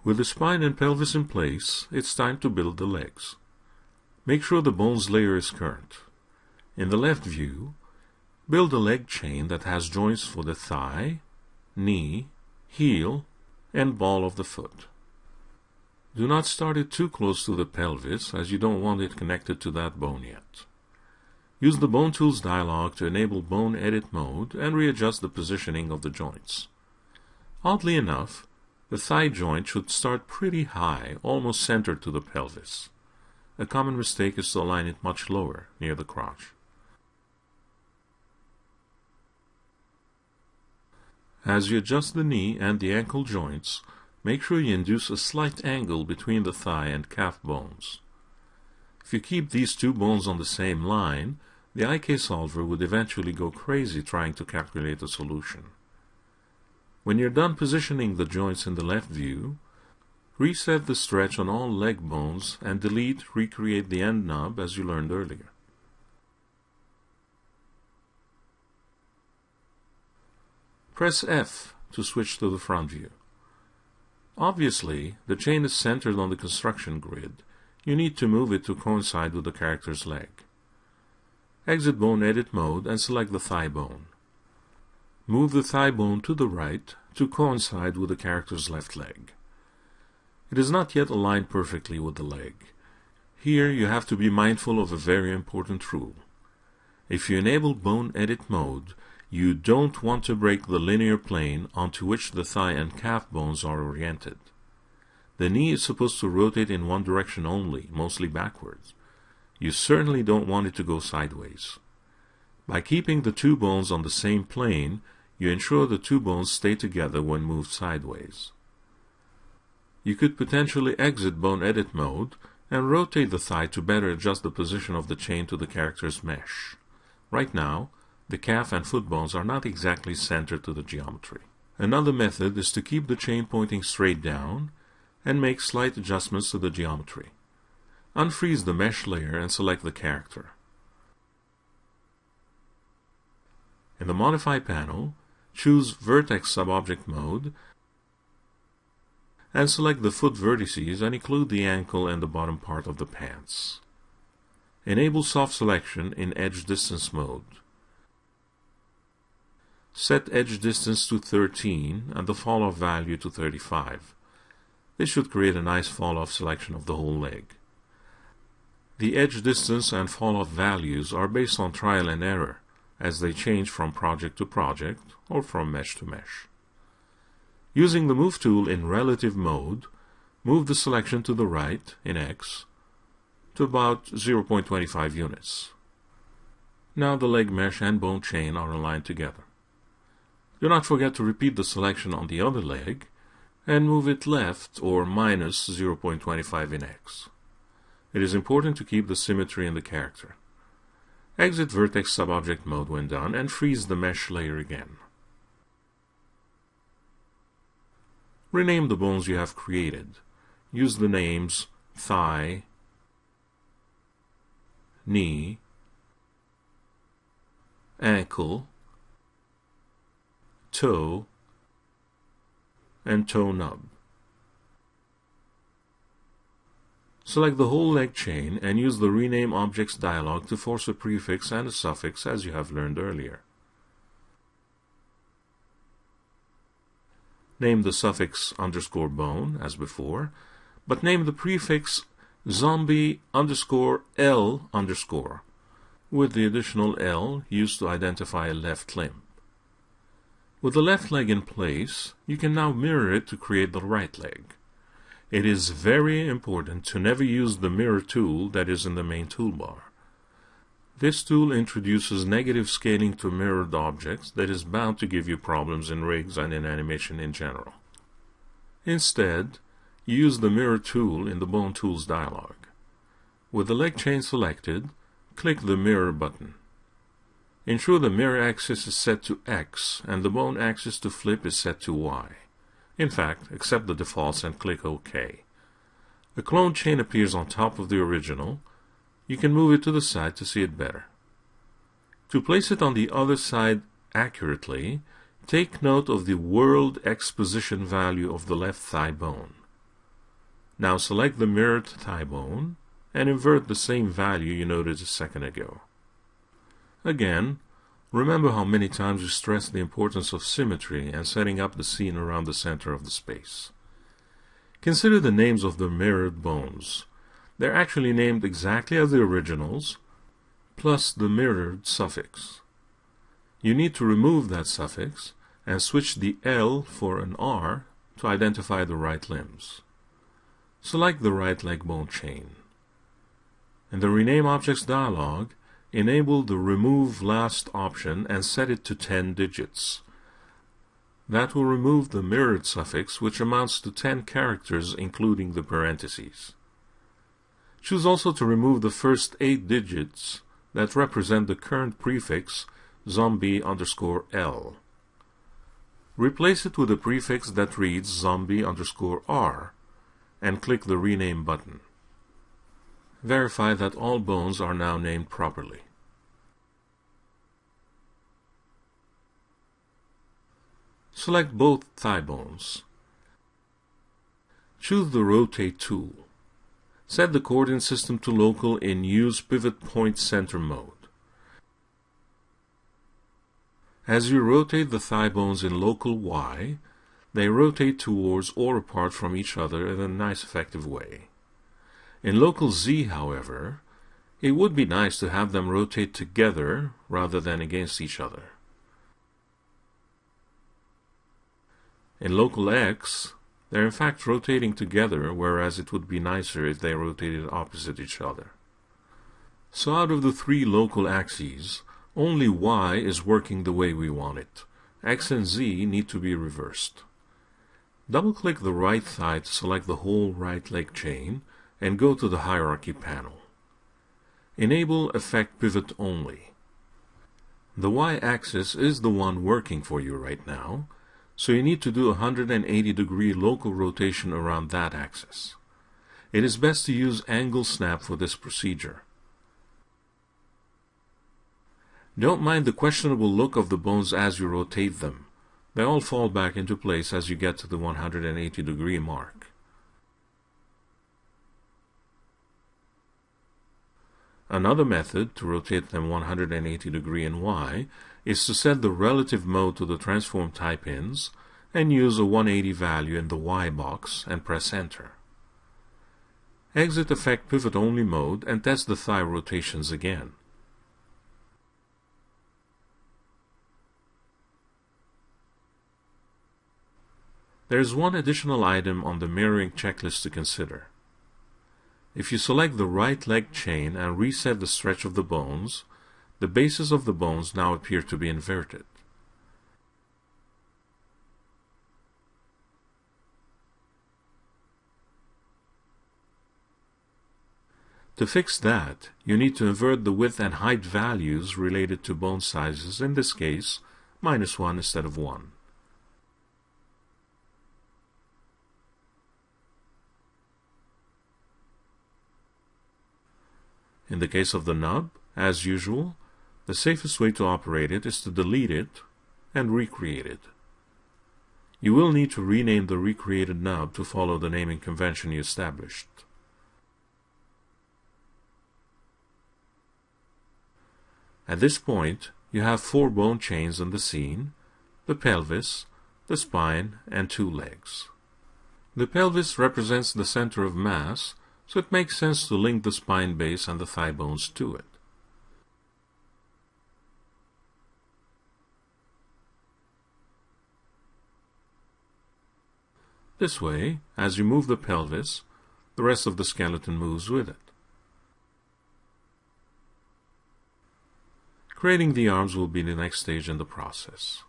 With the spine and pelvis in place, it's time to build the legs. Make sure the bones layer is current. In the left view, build a leg chain that has joints for the thigh, knee, heel, and ball of the foot. Do not start it too close to the pelvis, as you don't want it connected to that bone yet. Use the Bone Tools dialog to enable Bone Edit mode and readjust the positioning of the joints. Oddly enough, the thigh joint should start pretty high, almost centered to the pelvis. A common mistake is to align it much lower, near the crotch. As you adjust the knee and the ankle joints, make sure you induce a slight angle between the thigh and calf bones. If you keep these two bones on the same line, the IK solver would eventually go crazy trying to calculate a solution. When you're done positioning the joints in the left view, reset the stretch on all leg bones and recreate the end knob as you learned earlier. Press F to switch to the front view. Obviously, the chain is centered on the construction grid. You need to move it to coincide with the character's leg. Exit Bone Edit mode and select the thigh bone. Move the thigh bone to the right to coincide with the character's left leg. It is not yet aligned perfectly with the leg. Here you have to be mindful of a very important rule. If you enable Bone Edit mode, you don't want to break the linear plane onto which the thigh and calf bones are oriented. The knee is supposed to rotate in one direction only, mostly backwards. You certainly don't want it to go sideways. By keeping the two bones on the same plane, you ensure the two bones stay together when moved sideways. You could potentially exit Bone Edit mode and rotate the thigh to better adjust the position of the chain to the character's mesh. Right now, the calf and foot bones are not exactly centered to the geometry. Another method is to keep the chain pointing straight down and make slight adjustments to the geometry. Unfreeze the mesh layer and select the character. In the Modify panel, choose Vertex Subobject mode and select the foot vertices and include the ankle and the bottom part of the pants. Enable Soft Selection in Edge Distance mode. Set edge distance to 13 and the fall-off value to 35. This should create a nice fall-off selection of the whole leg. The edge distance and fall-off values are based on trial and error, as they change from project to project or from mesh to mesh. Using the Move tool in Relative mode, move the selection to the right, in X, to about 0.25 units. Now the leg mesh and bone chain are aligned together. Do not forget to repeat the selection on the other leg, and move it left or minus 0.25 in X. It is important to keep the symmetry in the character. Exit Vertex Subobject mode when done and freeze the mesh layer again. Rename the bones you have created. Use the names thigh, knee, ankle, toe, and toe nub. Select the whole leg chain and use the Rename Objects dialog to force a prefix and a suffix as you have learned earlier. Name the suffix _bone as before, but name the prefix zombie _L_ with the additional L used to identify a left limb. With the left leg in place, you can now mirror it to create the right leg. It is very important to never use the mirror tool that is in the main toolbar. This tool introduces negative scaling to mirrored objects that is bound to give you problems in rigs and in animation in general. Instead, use the mirror tool in the Bone Tools dialog. With the leg chain selected, click the Mirror button. Ensure the mirror axis is set to X and the bone axis to flip is set to Y. In fact, accept the defaults and click OK. A clone chain appears on top of the original. You can move it to the side to see it better. To place it on the other side accurately, take note of the World X position value of the left thigh bone. Now select the mirrored thigh bone and invert the same value you noted a second ago. Again, remember how many times we stressed the importance of symmetry and setting up the scene around the center of the space. Consider the names of the mirrored bones. They're actually named exactly as the originals, plus the mirrored suffix. You need to remove that suffix and switch the L for an R to identify the right limbs. Select the right leg bone chain. In the Rename Objects dialog, enable the Remove Last option and set it to 10 digits. That will remove the mirrored suffix, which amounts to 10 characters including the parentheses. Choose also to remove the first 8 digits that represent the current prefix zombie_L. Replace it with a prefix that reads zombie_R and click the Rename button. Verify that all bones are now named properly. Select both thigh bones. Choose the Rotate tool. Set the coordinate system to local in Use Pivot Point Center mode. As you rotate the thigh bones in local Y, they rotate towards or apart from each other in a nice effective way. In local Z, however, it would be nice to have them rotate together rather than against each other. In local X, they're in fact rotating together, whereas it would be nicer if they rotated opposite each other. So out of the 3 local axes, only Y is working the way we want it. X and Z need to be reversed. Double-click the right thigh to select the whole right leg chain and go to the Hierarchy panel. Enable Effect Pivot Only. The Y-axis is the one working for you right now, so you need to do a 180-degree local rotation around that axis. It is best to use Angle Snap for this procedure. Don't mind the questionable look of the bones as you rotate them. They all fall back into place as you get to the 180-degree mark. Another method to rotate them 180 degree in Y is to set the relative mode to the transform type ins and use a 180 value in the Y box and press Enter. Exit Effect Pivot Only mode and test the thigh rotations again. There is one additional item on the mirroring checklist to consider. If you select the right leg chain and reset the stretch of the bones, the bases of the bones now appear to be inverted. To fix that, you need to invert the width and height values related to bone sizes, in this case, -1 instead of 1. In the case of the nub, as usual, the safest way to operate it is to delete it and recreate it. You will need to rename the recreated nub to follow the naming convention you established. At this point, you have 4 bone chains in the scene, the pelvis, the spine, and 2 legs. The pelvis represents the center of mass, so it makes sense to link the spine base and the thigh bones to it. This way, as you move the pelvis, the rest of the skeleton moves with it. Creating the arms will be the next stage in the process.